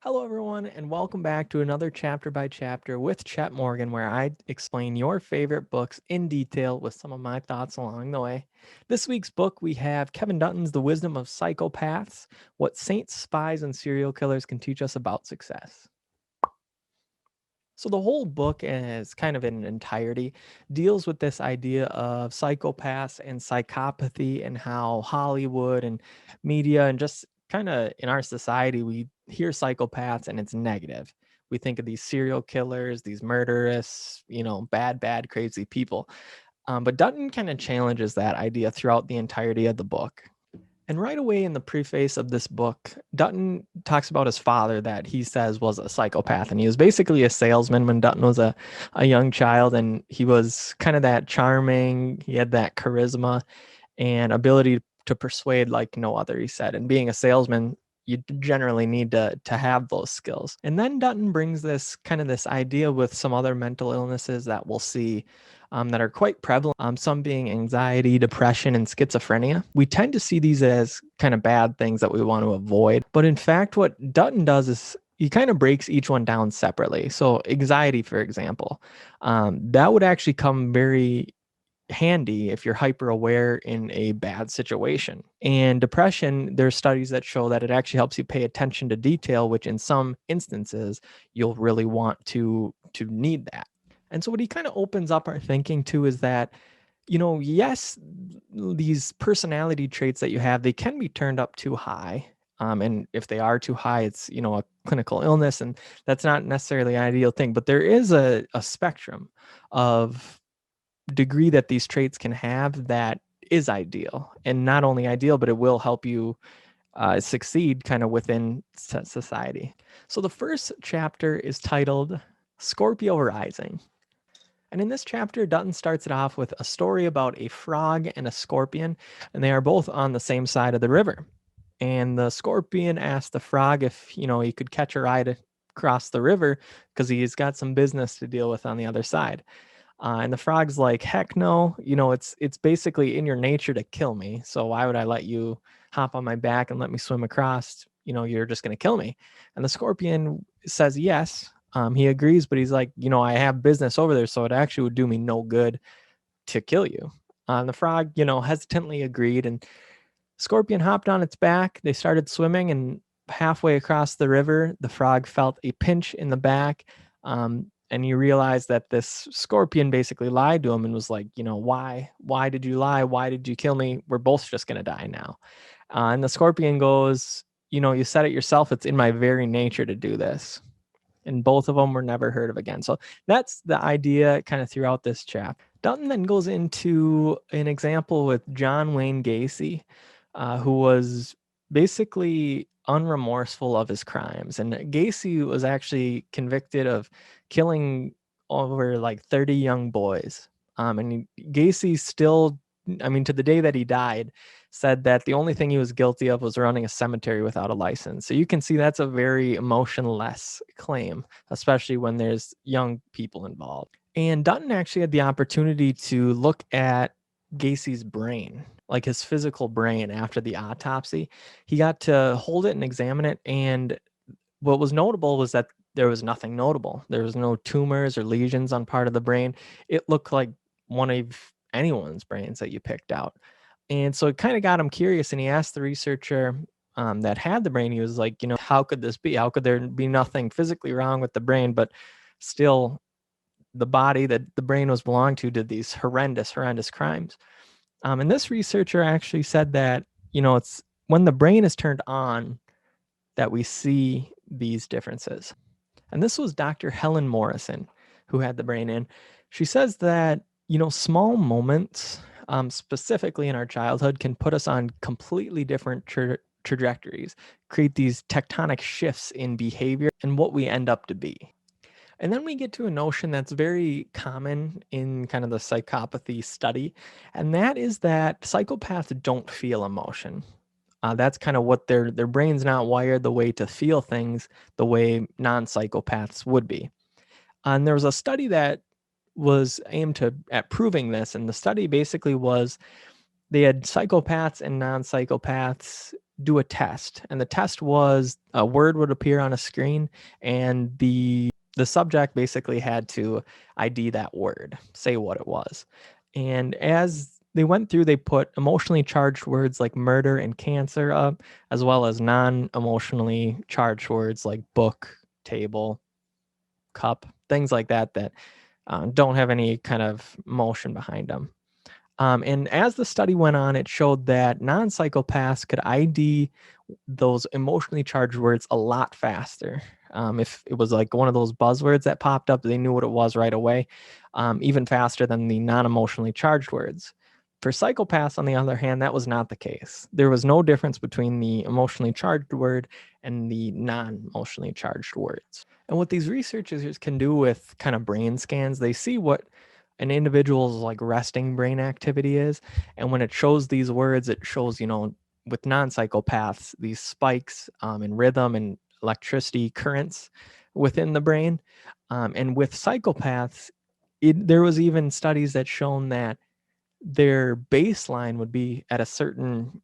Hello, everyone, and welcome back to another chapter by chapter with Chet Morgan, where I explain your favorite books in detail with some of my thoughts along the way. This week's book, we have Kevin Dutton's The Wisdom of Psychopaths: What Saints, Spies, and Serial Killers Can Teach Us About Success. So the whole book, as kind of in entirety, deals with this idea of psychopaths and psychopathy and how Hollywood and media and just kind of in our society, we hear psychopaths and it's negative. We think of these serial killers, these murderous, bad, crazy people. But Dutton kind of challenges that idea throughout the entirety of the book. And right away in the preface of this book, Dutton talks about his father that he says was a psychopath. And he was basically a salesman when Dutton was a young child. And he was kind of that charming, he had that charisma and ability to persuade like no other, he said. And being a salesman, you generally need to have those skills. And then Dutton brings this idea with some other mental illnesses that we'll see that are quite prevalent, some being anxiety, depression, and schizophrenia. We tend to see these as kind of bad things that we want to avoid. But in fact, what Dutton does is he kind of breaks each one down separately. So anxiety, for example, that would actually come very handy if you're hyper aware in a bad situation. And depression, there's studies that show that it actually helps you pay attention to detail, which in some instances you'll really want to need that. And so what he kind of opens up our thinking to is that, yes, these personality traits that you have, they can be turned up too high. And if they are too high, it's, a clinical illness, and that's not necessarily an ideal thing. But there is a spectrum of degree that these traits can have that is ideal, and not only ideal, but it will help you succeed kind of within society. So the first chapter is titled Scorpio Rising. And in this chapter, Dutton starts it off with a story about a frog and a scorpion, and they are both on the same side of the river. And the scorpion asked the frog if, he could catch a ride across the river because he's got some business to deal with on the other side. And the frog's like, heck no, it's basically in your nature to kill me. So why would I let you hop on my back and let me swim across? You're just going to kill me. And the scorpion says yes. He agrees, but he's like, I have business over there, so it actually would do me no good to kill you. And the frog, hesitantly agreed, and scorpion hopped on its back. They started swimming, and halfway across the river, the frog felt a pinch in the back. And you realize that this scorpion basically lied to him and was like, why did you lie? Why did you kill me? We're both just going to die now. And the scorpion goes, you said it yourself. It's in my very nature to do this. And both of them were never heard of again. So that's the idea kind of throughout this chapter. Dutton then goes into an example with John Wayne Gacy, who was basically unremorseful of his crimes. And Gacy was actually convicted of killing over like 30 young boys. And Gacy still, to the day that he died, said that the only thing he was guilty of was running a cemetery without a license. So you can see that's a very emotionless claim, especially when there's young people involved. And Dutton actually had the opportunity to look at Gacy's brain, like his physical brain after the autopsy. He got to hold it and examine it. And what was notable was that there was nothing notable. There was no tumors or lesions on part of the brain. It looked like one of anyone's brains that you picked out. And so it kind of got him curious, and he asked the researcher that had the brain, he was like, how could this be? How could there be nothing physically wrong with the brain, but still the body that the brain was belonged to did these horrendous crimes? And this researcher actually said that, it's when the brain is turned on that we see these differences. And this was Dr. Helen Morrison who had the brain in. She says that, small moments, specifically in our childhood, can put us on completely different trajectories, create these tectonic shifts in behavior and what we end up to be. And then we get to a notion that's very common in kind of the psychopathy study, and that is that psychopaths don't feel emotion. That's kind of what their brain's not wired the way to feel things the way non-psychopaths would be. And there was a study that was aimed at proving this, and the study basically was they had psychopaths and non-psychopaths do a test, and the test was a word would appear on a screen, and the subject basically had to ID that word, say what it was. And as they went through, they put emotionally charged words like murder and cancer up, as well as non-emotionally charged words like book, table, cup, things like that that don't have any kind of emotion behind them. And as the study went on, it showed that non-psychopaths could ID those emotionally charged words a lot faster. If it was like one of those buzzwords that popped up, they knew what it was right away, even faster than the non-emotionally charged words. For psychopaths, on the other hand, that was not the case. There was no difference between the emotionally charged word and the non-emotionally charged words. And what these researchers can do with kind of brain scans, they see what an individual's like resting brain activity is. And when it shows these words, it shows, with non-psychopaths, these spikes in rhythm and electricity currents within the brain. And with psychopaths, there was even studies that shown that their baseline would be at a certain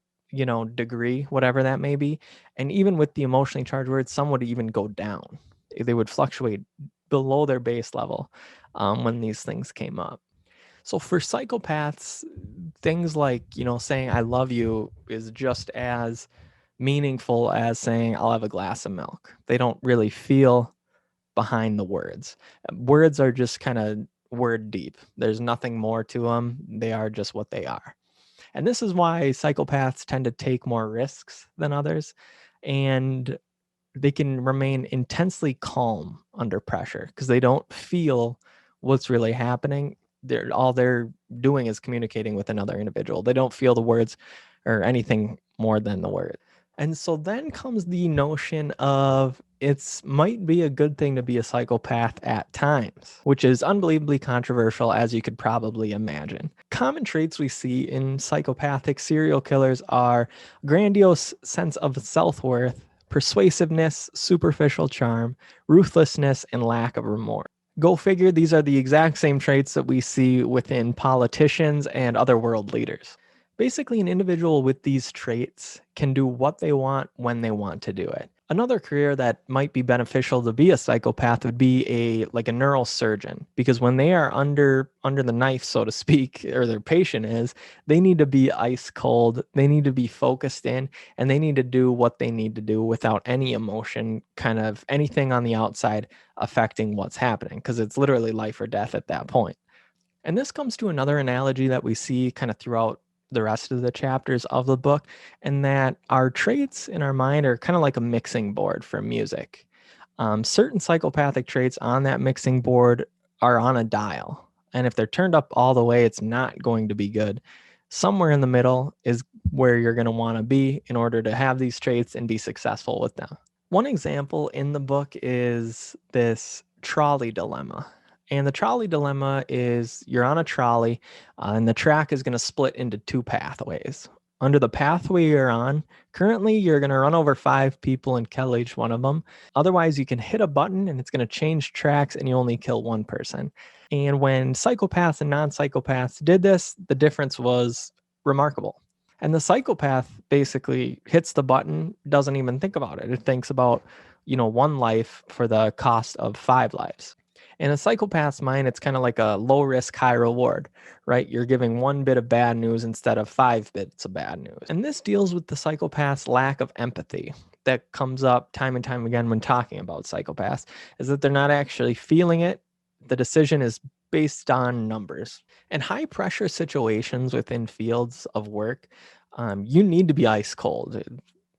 degree, whatever that may be. And even with the emotionally charged words, some would even go down. They would fluctuate below their base level when these things came up. So for psychopaths, things like, saying I love you is just as meaningful as saying I'll have a glass of milk. They don't really feel behind the words. Words are just kind of word deep. There's nothing more to them. They are just what they are. And this is why psychopaths tend to take more risks than others. And they can remain intensely calm under pressure because they don't feel what's really happening. All they're doing is communicating with another individual. They don't feel the words or anything more than the word. And so then comes the notion of it's might be a good thing to be a psychopath at times, which is unbelievably controversial, as you could probably imagine. Common traits we see in psychopathic serial killers are grandiose sense of self-worth, persuasiveness, superficial charm, ruthlessness, and lack of remorse. Go figure, these are the exact same traits that we see within politicians and other world leaders. Basically, an individual with these traits can do what they want when they want to do it. Another career that might be beneficial to be a psychopath would be a neurosurgeon, because when they are under the knife, so to speak, or their patient is, they need to be ice cold, they need to be focused in, and they need to do what they need to do without any emotion, kind of anything on the outside affecting what's happening, because it's literally life or death at that point. And this comes to another analogy that we see kind of throughout the rest of the chapters of the book, and that our traits in our mind are kind of like a mixing board for music. Certain psychopathic traits on that mixing board are on a dial, and if they're turned up all the way, it's not going to be good. Somewhere in the middle is where you're going to want to be in order to have these traits and be successful with them. One example in the book is this trolley dilemma. And the trolley dilemma is you're on a trolley and the track is going to split into two pathways. Under the pathway you're on, currently you're going to run over 5 people and kill each one of them. Otherwise, you can hit a button and it's going to change tracks and you only kill one person. And when psychopaths and non-psychopaths did this, the difference was remarkable. And the psychopath basically hits the button, doesn't even think about it. It thinks about, one life for the cost of 5 lives. In a psychopath's mind, it's kind of like a low risk, high reward, right? You're giving 1 bit of bad news instead of 5 bits of bad news. And this deals with the psychopath's lack of empathy that comes up time and time again when talking about psychopaths, is that they're not actually feeling it. The decision is based on numbers. In high pressure situations within fields of work, you need to be ice cold.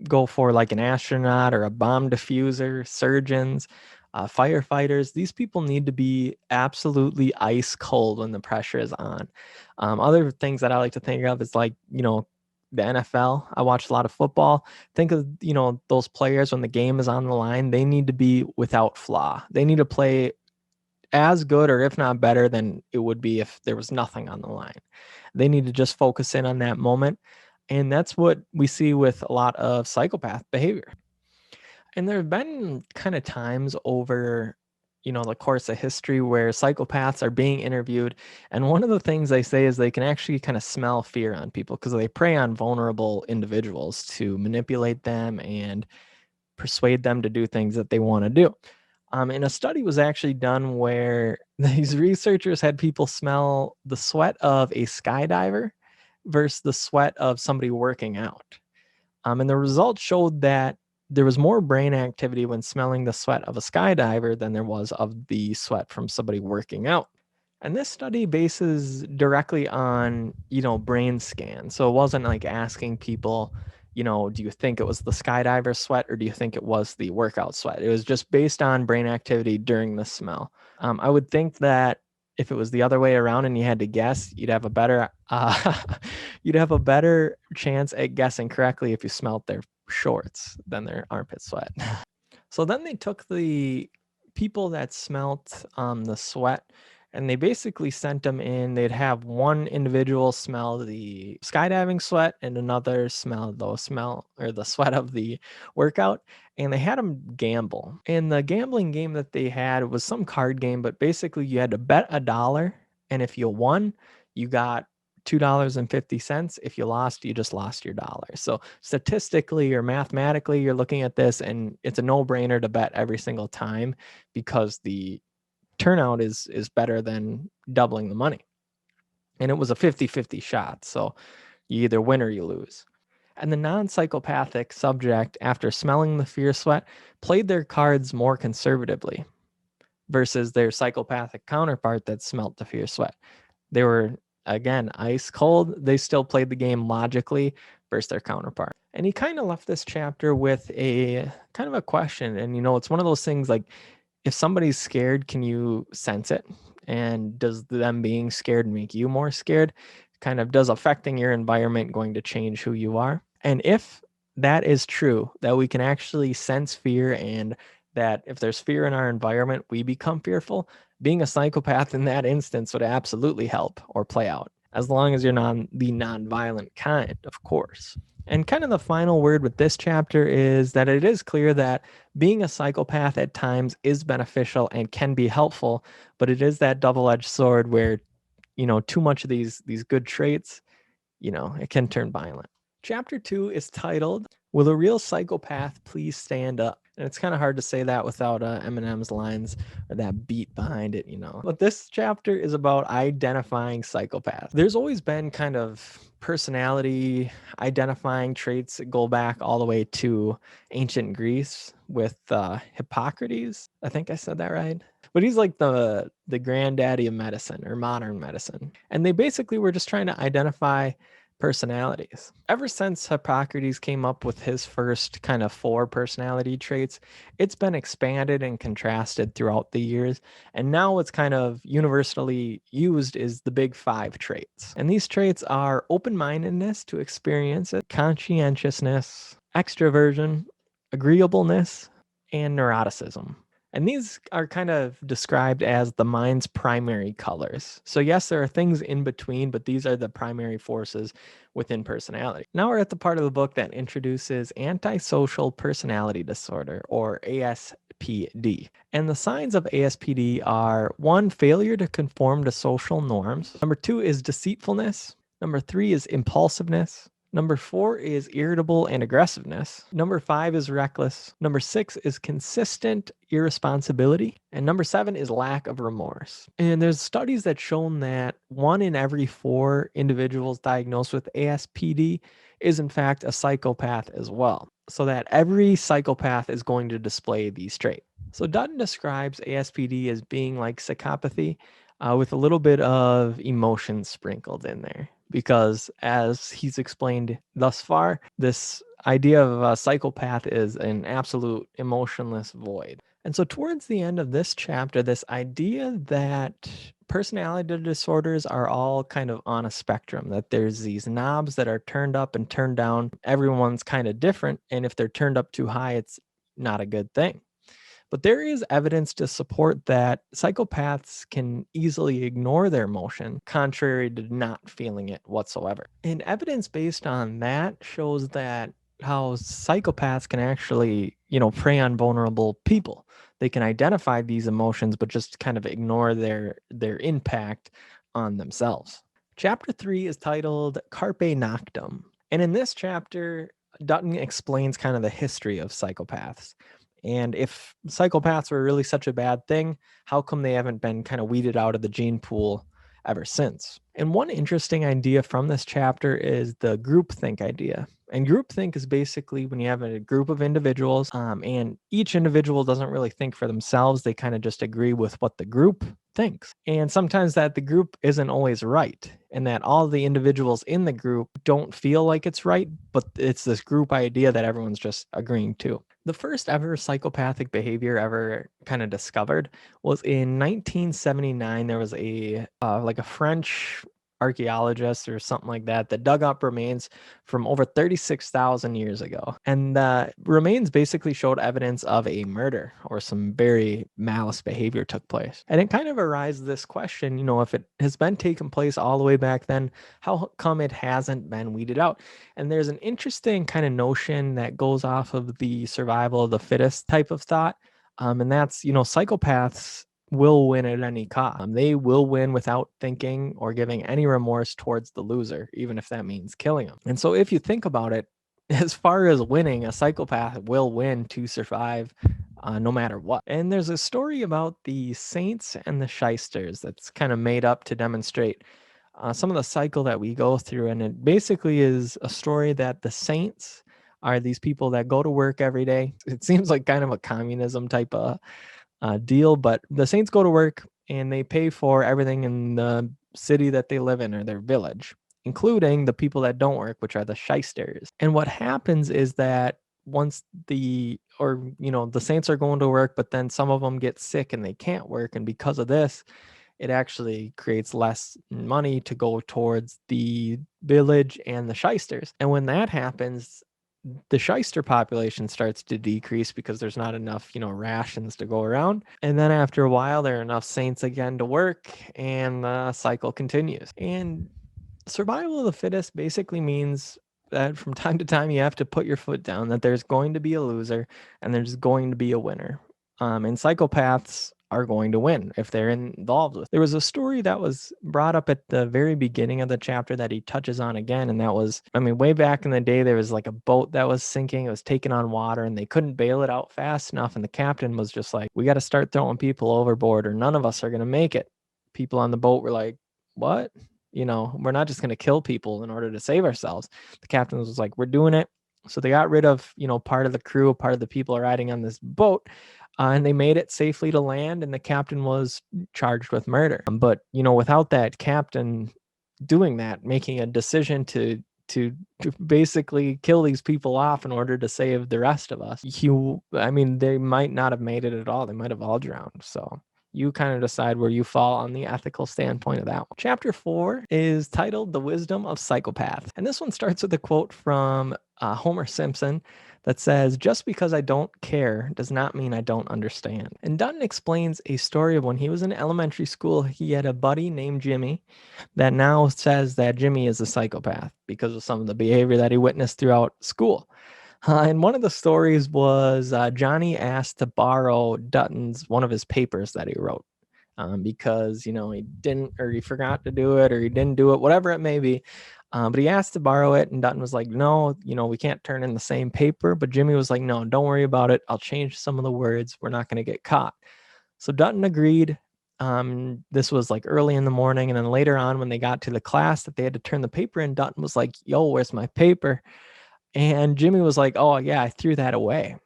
Go for like an astronaut or a bomb diffuser, surgeons, firefighters. These people need to be absolutely ice cold when the pressure is on. Other things that I like to think of is like, the NFL. I watch a lot of football. Think of, those players when the game is on the line, they need to be without flaw. They need to play as good or if not better than it would be if there was nothing on the line. They need to just focus in on that moment. And that's what we see with a lot of psychopath behavior. And there have been kind of times over, the course of history where psychopaths are being interviewed. And one of the things they say is they can actually kind of smell fear on people because they prey on vulnerable individuals to manipulate them and persuade them to do things that they want to do. And a study was actually done where these researchers had people smell the sweat of a skydiver versus the sweat of somebody working out. And the results showed that there was more brain activity when smelling the sweat of a skydiver than there was of the sweat from somebody working out. And this study bases directly on, brain scans. So it wasn't like asking people, do you think it was the skydiver sweat or do you think it was the workout sweat? It was just based on brain activity during the smell. I would think that if it was the other way around and you had to guess, you'd have a better you'd have a better chance at guessing correctly if you smelled their shorts than their armpit sweat. So then they took the people that smelt the sweat and they basically sent them in. They'd have one individual smell the skydiving sweat and another smell the sweat of the workout. And they had them gamble. And the gambling game that they had was some card game, but basically you had to bet $1. And if you won, you got $2.50. If you lost, you just lost your dollar. So statistically or mathematically, you're looking at this and it's a no-brainer to bet every single time because the turnout is better than doubling the money. And it was a 50-50 shot. So you either win or you lose. And the non-psychopathic subject, after smelling the fear sweat, played their cards more conservatively versus their psychopathic counterpart that smelt the fear sweat. They were, again, ice cold. They still played the game logically versus their counterpart. And he kind of left this chapter with a kind of a question. And, it's one of those things like, if somebody's scared, can you sense it? And does them being scared make you more scared? Kind of, does affecting your environment going to change who you are? And if that is true, that we can actually sense fear and that if there's fear in our environment, we become fearful, being a psychopath in that instance would absolutely help or play out, as long as you're not the non-violent kind, of course. And kind of the final word with this chapter is that it is clear that being a psychopath at times is beneficial and can be helpful, but it is that double-edged sword where, too much of these good traits, it can turn violent. Chapter 2 is titled, Will a Real Psychopath Please Stand Up? And it's kind of hard to say that without Eminem's lines or that beat behind it, But this chapter is about identifying psychopaths. There's always been kind of personality identifying traits that go back all the way to ancient Greece with Hippocrates. I think I said that right. But he's like the granddaddy of medicine or modern medicine. And they basically were just trying to identify personalities. Ever since Hippocrates came up with his first kind of 4 personality traits, it's been expanded and contrasted throughout the years. And now it's kind of universally used as the big 5 traits. And these traits are open-mindedness to experience it, conscientiousness, extroversion, agreeableness, and neuroticism. And these are kind of described as the mind's primary colors. So yes, there are things in between, but these are the primary forces within personality. Now we're at the part of the book that introduces antisocial personality disorder, or ASPD. And the signs of ASPD are 1, failure to conform to social norms. Number 2 is deceitfulness. Number 3 is impulsiveness. Number 4 is irritable and aggressiveness. Number 5 is reckless. Number 6 is consistent irresponsibility. And number 7 is lack of remorse. And there's studies that shown that 1 in every 4 individuals diagnosed with ASPD is in fact a psychopath as well. So that every psychopath is going to display these traits. So Dutton describes ASPD as being like psychopathy with a little bit of emotion sprinkled in there. Because as he's explained thus far, this idea of a psychopath is an absolute emotionless void. And so towards the end of this chapter, this idea that personality disorders are all kind of on a spectrum, that there's these knobs that are turned up and turned down. Everyone's kind of different. And if they're turned up too high, it's not a good thing. But there is evidence to support that psychopaths can easily ignore their emotion, contrary to not feeling it whatsoever. And evidence based on that shows that how psychopaths can actually, prey on vulnerable people. They can identify these emotions, but just kind of ignore their impact on themselves. Chapter 3 is titled Carpe Noctem. And in this chapter, Dutton explains kind of the history of psychopaths. And if psychopaths were really such a bad thing, how come they haven't been kind of weeded out of the gene pool ever since? And one interesting idea from this chapter is the groupthink idea. And groupthink is basically when you have a group of individuals, and each individual doesn't really think for themselves. They kind of just agree with what the group thinks. And sometimes that the group isn't always right, and that all the individuals in the group don't feel like it's right, but it's this group idea that everyone's just agreeing to. The first ever psychopathic behavior ever kind of discovered was in 1979. There was a French archaeologist or something like that dug up remains from over 36,000 years ago. And the remains basically showed evidence of a murder or some very malice behavior took place. And it kind of arises this question, if it has been taking place all the way back then, how come it hasn't been weeded out? And there's an interesting kind of notion that goes off of the survival of the fittest type of thought. And that's, psychopaths will win at any cost. They will win without thinking or giving any remorse towards the loser, even if that means killing them. And so if you think about it, as far as winning, a psychopath will win to survive no matter what. And there's a story about the saints and the shysters that's kind of made up to demonstrate some of the cycle that we go through. And it basically is a story that the saints are these people that go to work every day. It seems like kind of a communism type of deal, but the saints go to work and they pay for everything in the city that they live in or their village, including the people that don't work, which are the shysters. And what happens is that once the saints are going to work, but then some of them get sick and they can't work, and because of this, it actually creates less money to go towards the village and the shysters. And when that happens, the shyster population starts to decrease because there's not enough, rations to go around. And then after a while, there are enough saints again to work, and the cycle continues. And survival of the fittest basically means that from time to time, you have to put your foot down, that there's going to be a loser and there's going to be a winner. And psychopaths are going to win if they're involved with. There was a story that was brought up at the very beginning of the chapter that he touches on again, and that was, way back in the day, there was like a boat that was sinking. It was taking on water, and they couldn't bail it out fast enough, and the captain was just like, we got to start throwing people overboard or none of us are going to make it. People on the boat were like, what? We're not just going to kill people in order to save ourselves. The captain was like, we're doing it. So they got rid of, part of the crew, part of the people riding on this boat, and they made it safely to land, and the captain was charged with murder. But, without that captain doing that, making a decision to basically kill these people off in order to save the rest of us, they might not have made it at all. They might have all drowned. So you kind of decide where you fall on the ethical standpoint of that one. Chapter 4 is titled The Wisdom of Psychopaths. And this one starts with a quote from Homer Simpson that says, just because I don't care does not mean I don't understand. And Dutton explains a story of when he was in elementary school, he had a buddy named Jimmy that now says that Jimmy is a psychopath because of some of the behavior that he witnessed throughout school. And one of the stories was Johnny asked to borrow Dutton's one of his papers that he wrote because, he didn't, or he forgot to do it, or he didn't do it, whatever it may be. But he asked to borrow it, and Dutton was like, no, we can't turn in the same paper. But Jimmy was like, no, don't worry about it. I'll change some of the words. We're not going to get caught. So Dutton agreed. This was like early in the morning. And then later on, when they got to the class that they had to turn the paper in, Dutton was like, yo, where's my paper? And Jimmy was like, oh, yeah, I threw that away. And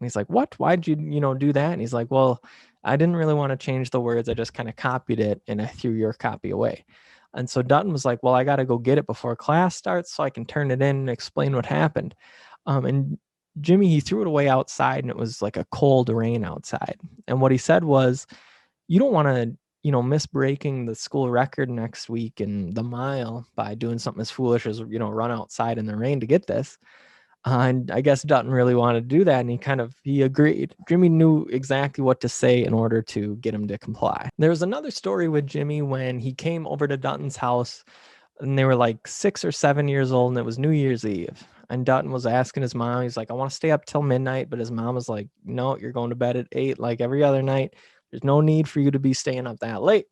he's like, what? Why'd you, do that? And he's like, well, I didn't really want to change the words. I just kind of copied it and I threw your copy away. And so Dutton was like, well, I got to go get it before class starts so I can turn it in and explain what happened. And Jimmy, he threw it away outside, and it was like a cold rain outside. And what he said was, you don't want to, miss breaking the school record next week in the mile by doing something as foolish as, run outside in the rain to get this. And I guess Dutton really wanted to do that, and he agreed. Jimmy knew exactly what to say in order to get him to comply. There was another story with Jimmy when he came over to Dutton's house, and they were like 6 or 7 years old, and it was New Year's Eve. And Dutton was asking his mom, he's like, I want to stay up till midnight. But his mom was like, no, you're going to bed at 8 like every other night. There's no need for you to be staying up that late.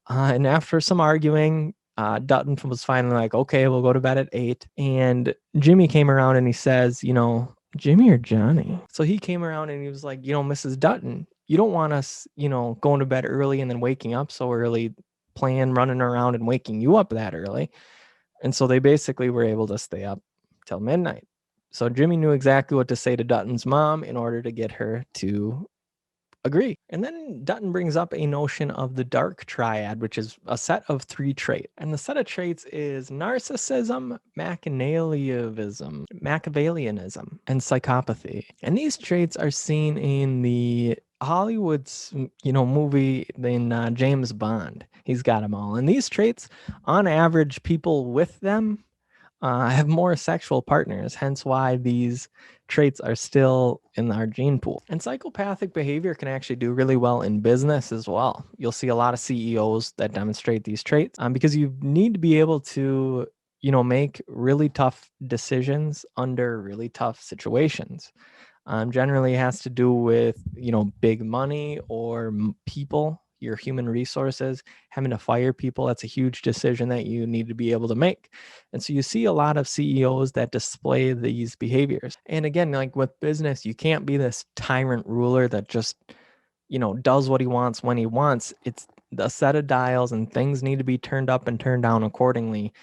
And after some arguing, Dutton was finally like, okay, we'll go to bed at 8. And Jimmy came around and he says, Jimmy or Johnny? So he came around and he was like, Mrs. Dutton, you don't want us, going to bed early and then waking up so early, playing, running around and waking you up that early. And so they basically were able to stay up till midnight. So Jimmy knew exactly what to say to Dutton's mom in order to get her to agree. And then Dutton brings up a notion of the dark triad, which is a set of 3 traits. And the set of traits is narcissism, machiavellianism, and psychopathy. And these traits are seen in the Hollywood's, movie in James Bond. He's got them all. And these traits, on average, people with them have more sexual partners, hence why these traits are still in our gene pool. And psychopathic behavior can actually do really well in business as well. You'll see a lot of CEOs that demonstrate these traits because you need to be able to, make really tough decisions under really tough situations. Generally has to do with, big money or people, your human resources, having to fire people. That's a huge decision that you need to be able to make. And so you see a lot of CEOs that display these behaviors. And again, like with business, you can't be this tyrant ruler that just, does what he wants when he wants. It's a set of dials and things need to be turned up and turned down accordingly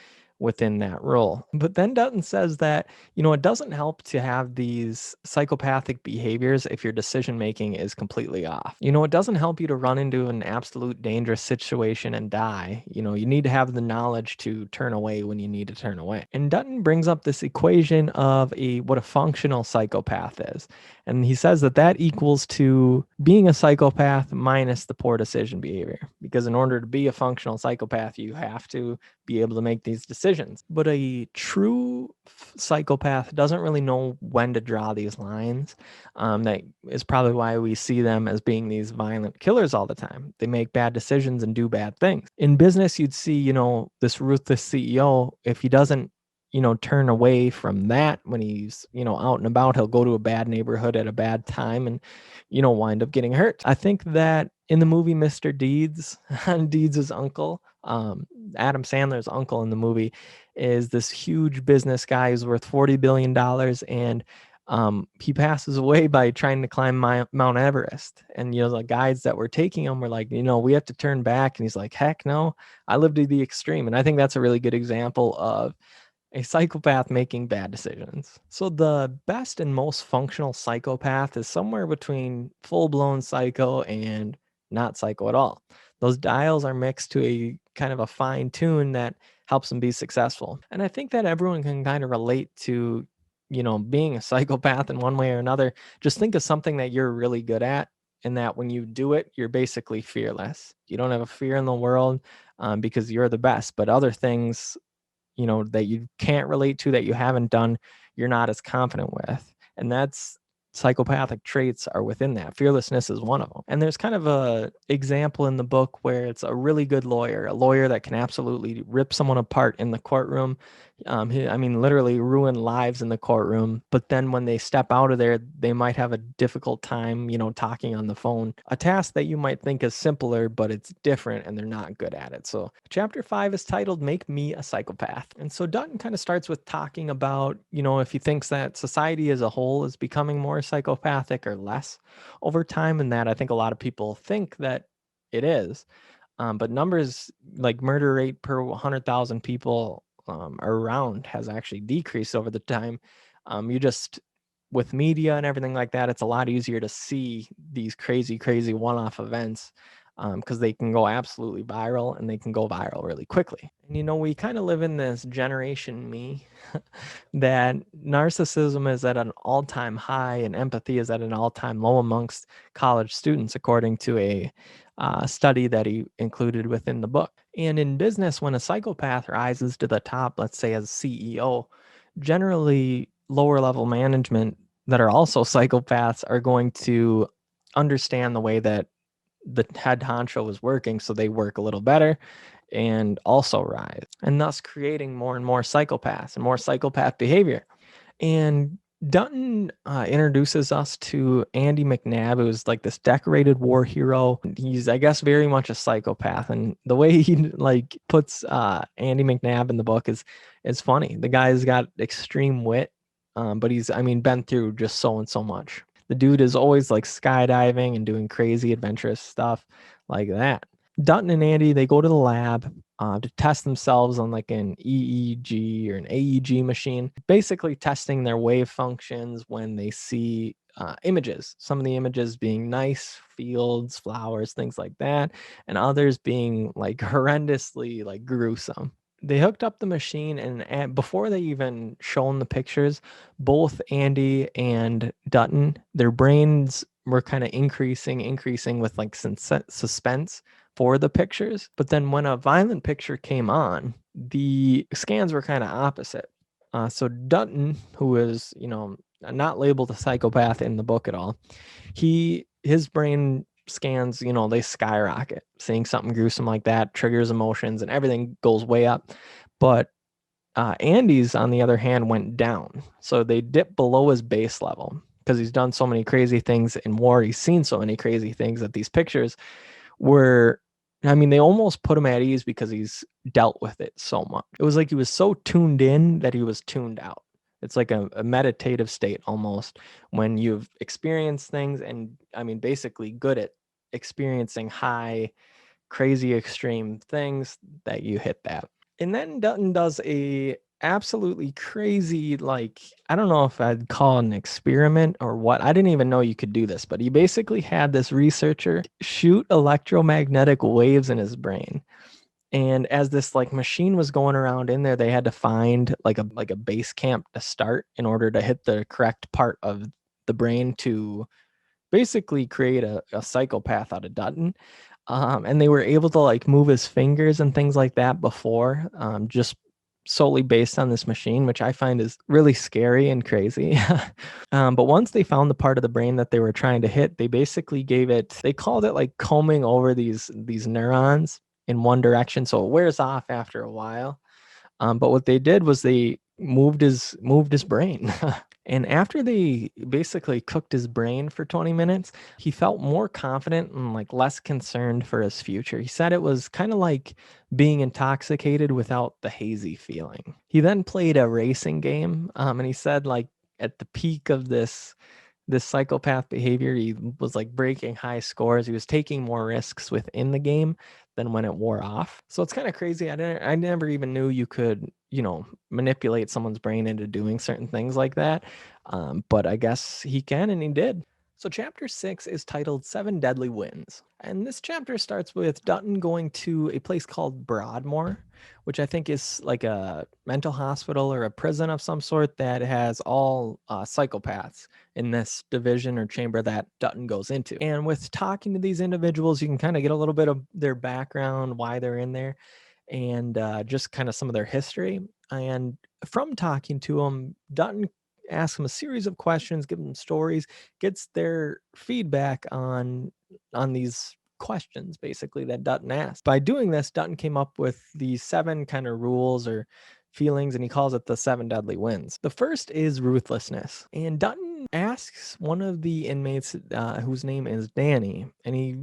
within that role. But then Dutton says that, it doesn't help to have these psychopathic behaviors if your decision making is completely off. It doesn't help you to run into an absolute dangerous situation and die. You need to have the knowledge to turn away when you need to turn away. And Dutton brings up this equation of what a functional psychopath is. And he says that equals to being a psychopath minus the poor decision behavior. Because in order to be a functional psychopath, you have to be able to make these decisions. But a true psychopath doesn't really know when to draw these lines. That is probably why we see them as being these violent killers all the time. They make bad decisions and do bad things. In business, you'd see, this ruthless CEO, if he doesn't turn away from that when he's, out and about, he'll go to a bad neighborhood at a bad time and, wind up getting hurt. I think that in the movie Mr. Deeds, Deeds' uncle, Adam Sandler's uncle in the movie, is this huge business guy who's worth $40 billion. And he passes away by trying to climb Mount Everest. And, the guides that were taking him were like, we have to turn back. And he's like, heck no, I live to the extreme. And I think that's a really good example of a psychopath making bad decisions. So the best and most functional psychopath is somewhere between full-blown psycho and not psycho at all. Those dials are mixed to a kind of a fine tune that helps them be successful. And I think that everyone can kind of relate to, being a psychopath in one way or another. Just think of something that you're really good at, and that when you do it, you're basically fearless. You don't have a fear in the world because you're the best. But other things, that you can't relate to, that you haven't done, you're not as confident with. And that's psychopathic traits are within that. Fearlessness is one of them. And there's kind of a example in the book where it's a really good lawyer, a lawyer that can absolutely rip someone apart in the courtroom. Literally ruin lives in the courtroom. But then when they step out of there, they might have a difficult time, talking on the phone. A task that you might think is simpler, but it's different and they're not good at it. So chapter 5 is titled Make Me a Psychopath. And so Dutton kind of starts with talking about, if he thinks that society as a whole is becoming more psychopathic or less over time. And that I think a lot of people think that it is. But numbers like murder rate per 100,000 people around has actually decreased over the time. With media and everything like that, it's a lot easier to see these crazy one-off events because they can go absolutely viral, and they can go viral really quickly. And we kind of live in this generation me that narcissism is at an all-time high and empathy is at an all-time low amongst college students, according to a study that he included within the book. And in business, when a psychopath rises to the top, let's say as CEO, generally lower level management that are also psychopaths are going to understand the way that the head honcho is working, so they work a little better and also rise, and thus creating more and more psychopaths and more psychopath behavior. And Dutton introduces us to Andy McNabb, who's like this decorated war hero. He's, I guess, very much a psychopath, and the way he like puts Andy McNabb in the book is funny. The guy's got extreme wit, but he's, I mean, been through just so and so much. The dude is always like skydiving and doing crazy adventurous stuff like that. Dutton and Andy, they go to the lab to test themselves on like an EEG or an AEG machine, basically testing their wave functions when they see images. Some of the images being nice fields, flowers, things like that, and others being like horrendously like gruesome. They hooked up the machine, and before they even shown the pictures, both Andy and Dutton, their brains were kind of increasing with like suspense for the pictures. But then when a violent picture came on, the scans were kind of opposite. So Dutton, who is, not labeled a psychopath in the book at all, his brain scans, they skyrocket. Seeing something gruesome like that triggers emotions and everything goes way up. But Andy's, on the other hand, went down. So they dipped below his base level because he's done so many crazy things in war. He's seen so many crazy things that these pictures were, I mean, they almost put him at ease because he's dealt with it so much. It was like he was so tuned in that he was tuned out. It's like a meditative state almost when you've experienced things and, I mean, basically good at experiencing high, crazy, extreme things that you hit that. And then Dutton does a absolutely crazy, like, I don't know if I'd call it an experiment or what. I didn't even know you could do this, but he basically had this researcher shoot electromagnetic waves in his brain. And as this like machine was going around in there, they had to find like a base camp to start in order to hit the correct part of the brain to basically create a psychopath out of Dutton. And they were able to like move his fingers and things like that before, just solely based on this machine, which I find is really scary and crazy. But once they found the part of the brain that they were trying to hit, they basically they called it like combing over these neurons in one direction. So it wears off after a while. But what they did was they moved his brain. And after they basically cooked his brain for 20 minutes, he felt more confident and like less concerned for his future. He said it was kind of like being intoxicated without the hazy feeling. He then played a racing game, and he said like at the peak of this psychopath behavior, he was like breaking high scores. He was taking more risks within the game than when it wore off. So it's kind of crazy. I never even knew you could, manipulate someone's brain into doing certain things like that. But I guess he can, and he did. So chapter 6 is titled 7 Deadly Winds. And this chapter starts with Dutton going to a place called Broadmoor, which I think is like a mental hospital or a prison of some sort that has all psychopaths in this division or chamber that Dutton goes into. And with talking to these individuals, you can kind of get a little bit of their background, why they're in there, and just kind of some of their history. And from talking to them, Dutton asks them a series of questions, give them stories, gets their feedback on these questions basically that Dutton asked. By doing this, Dutton came up with these 7 kind of rules or feelings, and he calls it the 7 deadly winds. The first is ruthlessness. And Dutton asks one of the inmates, whose name is Danny, and he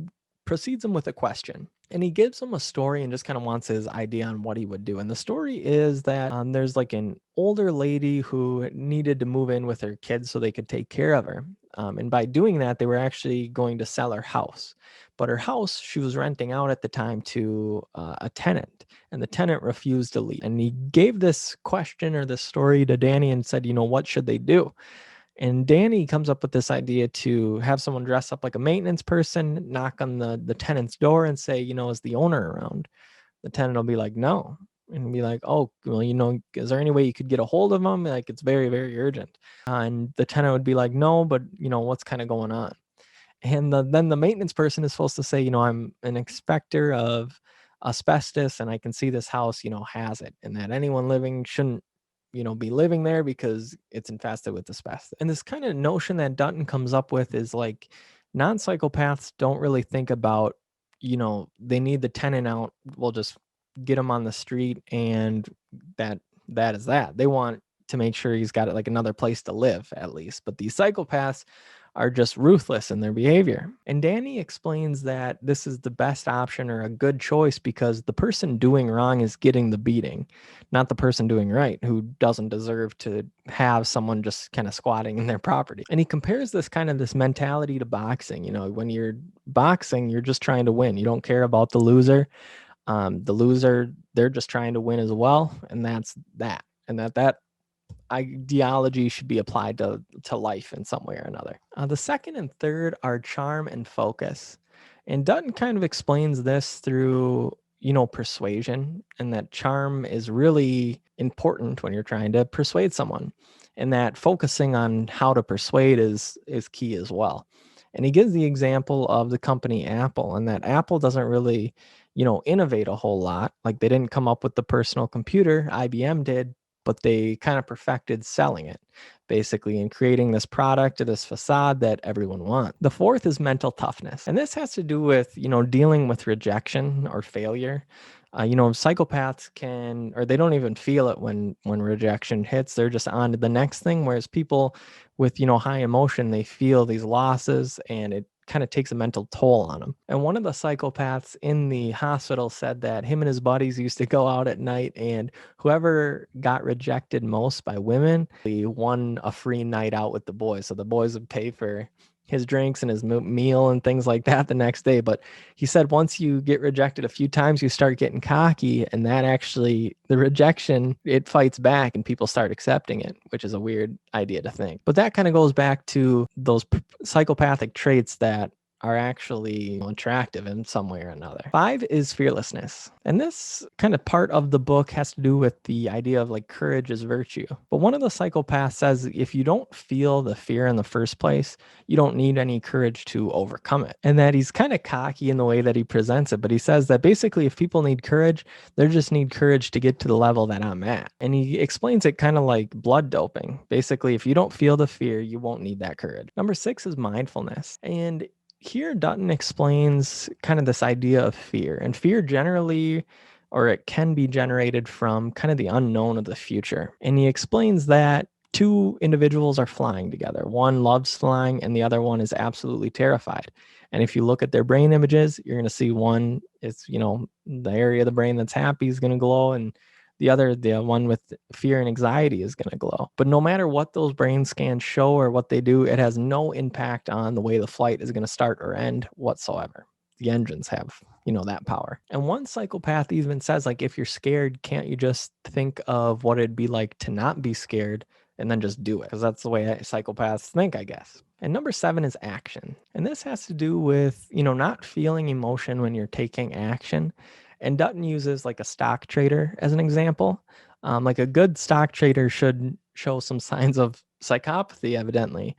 proceeds him with a question. And he gives him a story and just kind of wants his idea on what he would do. And the story is that there's like an older lady who needed to move in with her kids so they could take care of her. And by doing that, they were actually going to sell her house. But her house, she was renting out at the time to a tenant, and the tenant refused to leave. And he gave this question or this story to Danny and said, what should they do? And Danny comes up with this idea to have someone dress up like a maintenance person, knock on the tenant's door and say, is the owner around? The tenant will be like, no. And be like, oh, well, is there any way you could get a hold of him? Like, it's very, very urgent. And the tenant would be like, no, but, what's kind of going on? And then the maintenance person is supposed to say, I'm an inspector of asbestos and I can see this house, has it, and that anyone living shouldn't, be living there because it's infested with asbestos. And this kind of notion that Dutton comes up with is like non-psychopaths don't really think about, they need the tenant out. We'll just get them on the street and that is that. They want to make sure he's got like another place to live at least. But these psychopaths are just ruthless in their behavior. And Danny explains that this is the best option or a good choice because the person doing wrong is getting the beating, not the person doing right, who doesn't deserve to have someone just kind of squatting in their property. And he compares this mentality to boxing. When you're boxing, you're just trying to win. You don't care about the loser. The loser, they're just trying to win as well. And that's that. And that ideology should be applied to life in some way or another. The second and third are charm and focus. And Dutton kind of explains this through, persuasion, and that charm is really important when you're trying to persuade someone, and that focusing on how to persuade is key as well. And he gives the example of the company Apple, and that Apple doesn't really, innovate a whole lot. Like they didn't come up with the personal computer, IBM did, but they kind of perfected selling it, basically, and creating this product or this facade that everyone wants. The fourth is mental toughness. And this has to do with, dealing with rejection or failure. Psychopaths they don't even feel it when rejection hits. They're just on to the next thing. Whereas people with, high emotion, they feel these losses and it kind of takes a mental toll on him. And one of the psychopaths in the hospital said that him and his buddies used to go out at night, and whoever got rejected most by women, he won a free night out with the boys. So the boys would pay for his drinks and his meal and things like that the next day. But he said once you get rejected a few times, you start getting cocky, and that actually, the rejection, it fights back and people start accepting it, which is a weird idea to think. But that kind of goes back to those psychopathic traits that are actually attractive in some way or another. 5 is fearlessness. And this kind of part of the book has to do with the idea of like courage is virtue. But one of the psychopaths says if you don't feel the fear in the first place, you don't need any courage to overcome it. And that he's kind of cocky in the way that he presents it. But he says that basically if people need courage, they just need courage to get to the level that I'm at. And he explains it kind of like blood doping. Basically, if you don't feel the fear, you won't need that courage. Number 6 is mindfulness. And here Dutton explains kind of this idea of fear. And fear generally, or it can be generated from kind of the unknown of the future. And he explains that two individuals are flying together. One loves flying and the other one is absolutely terrified. And if you look at their brain images, you're going to see one is, the area of the brain that's happy is going to glow, and the one with fear and anxiety is going to glow. But no matter what those brain scans show or what they do, it has no impact on the way the flight is going to start or end whatsoever. The engines have, that power. And one psychopath even says, like, if you're scared, can't you just think of what it'd be like to not be scared and then just do it? Because that's the way psychopaths think, I guess. And number 7 is action. And this has to do with, not feeling emotion when you're taking action. And Dutton uses like a stock trader as an example. Like a good stock trader should show some signs of psychopathy, evidently,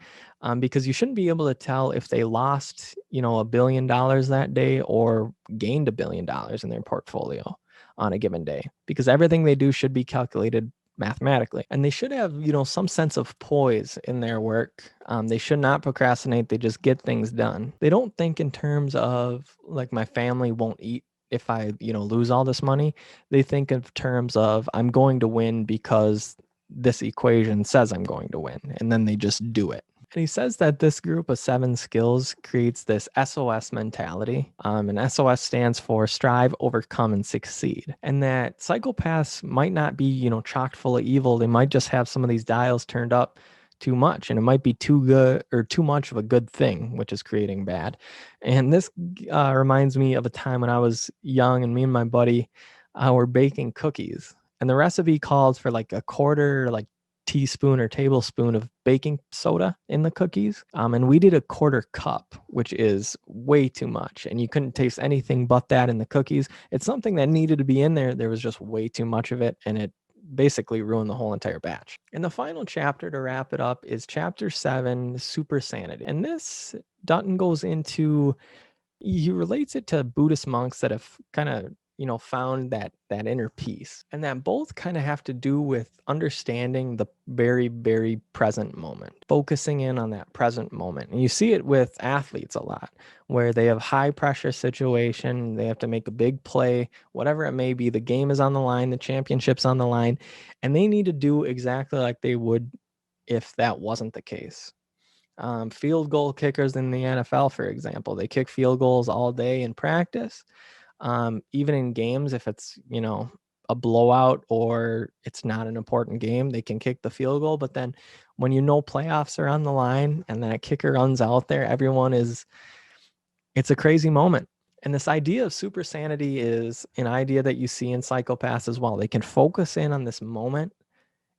because you shouldn't be able to tell if they lost, $1 billion that day or gained $1 billion in their portfolio on a given day, because everything they do should be calculated mathematically, and they should have, some sense of poise in their work. They should not procrastinate. They just get things done. They don't think in terms of like, my family won't eat if I, lose all this money. They think of terms of I'm going to win because this equation says I'm going to win, and then they just do it. And he says that this group of 7 skills creates this SOS mentality. And SOS stands for strive, overcome, and succeed. And that psychopaths might not be, chock full of evil. They might just have some of these dials turned up too much, and it might be too good or too much of a good thing, which is creating bad. And this reminds me of a time when I was young and me and my buddy were baking cookies, and the recipe called for like a quarter like teaspoon or tablespoon of baking soda in the cookies, and we did a quarter cup, which is way too much, and you couldn't taste anything but that in the cookies. It's something that needed to be in there. There was just way too much of it, and it basically ruined the whole entire batch. And the final chapter to wrap it up is chapter 7, Supersanity. And this, Dutton goes into, he relates it to Buddhist monks that have kind of, found that inner peace, and that both kind of have to do with understanding the very, very present moment, focusing in on that present moment. And you see it with athletes a lot, where they have high pressure situation, they have to make a big play, whatever it may be, the game is on the line, the championship's on the line, and they need to do exactly like they would if that wasn't the case. Field goal kickers in the NFL, for example, they kick field goals all day in practice. Even in games, if it's, a blowout or it's not an important game, they can kick the field goal. But then when playoffs are on the line and that kicker runs out there, it's a crazy moment. And this idea of supersanity is an idea that you see in psychopaths as well. They can focus in on this moment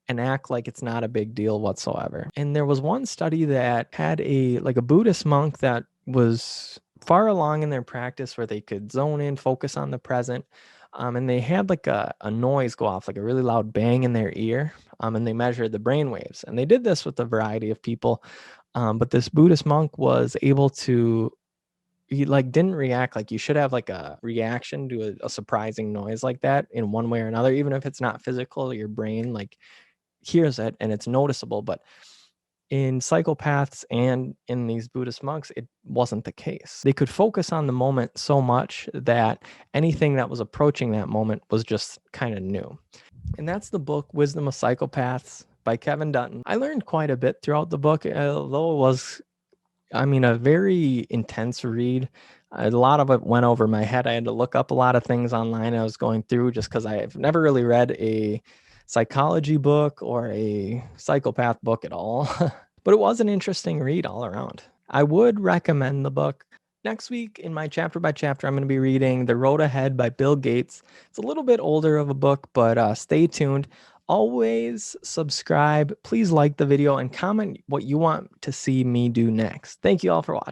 and act like it's not a big deal whatsoever. And there was one study that had a Buddhist monk that was far along in their practice where they could zone in, focus on the present. And they had a noise go off, like a really loud bang in their ear. And they measured the brain waves. And they did this with a variety of people. But this Buddhist monk was able to, he didn't react. Like, you should have a reaction to a surprising noise like that in one way or another, even if it's not physical. Your brain hears it and it's noticeable. But in psychopaths and in these Buddhist monks, it wasn't the case. They could focus on the moment so much that anything that was approaching that moment was just kind of new. And that's the book Wisdom of Psychopaths by Kevin Dutton. I learned quite a bit throughout the book, although it was, a very intense read. A lot of it went over my head. I had to look up a lot of things online I was going through just because I've never really read a psychology book or a psychopath book at all. But it was an interesting read all around. I would recommend the book. Next week in my chapter by chapter, I'm going to be reading The Road Ahead by Bill Gates. It's a little bit older of a book, but stay tuned. Always subscribe. Please like the video and comment what you want to see me do next. Thank you all for watching.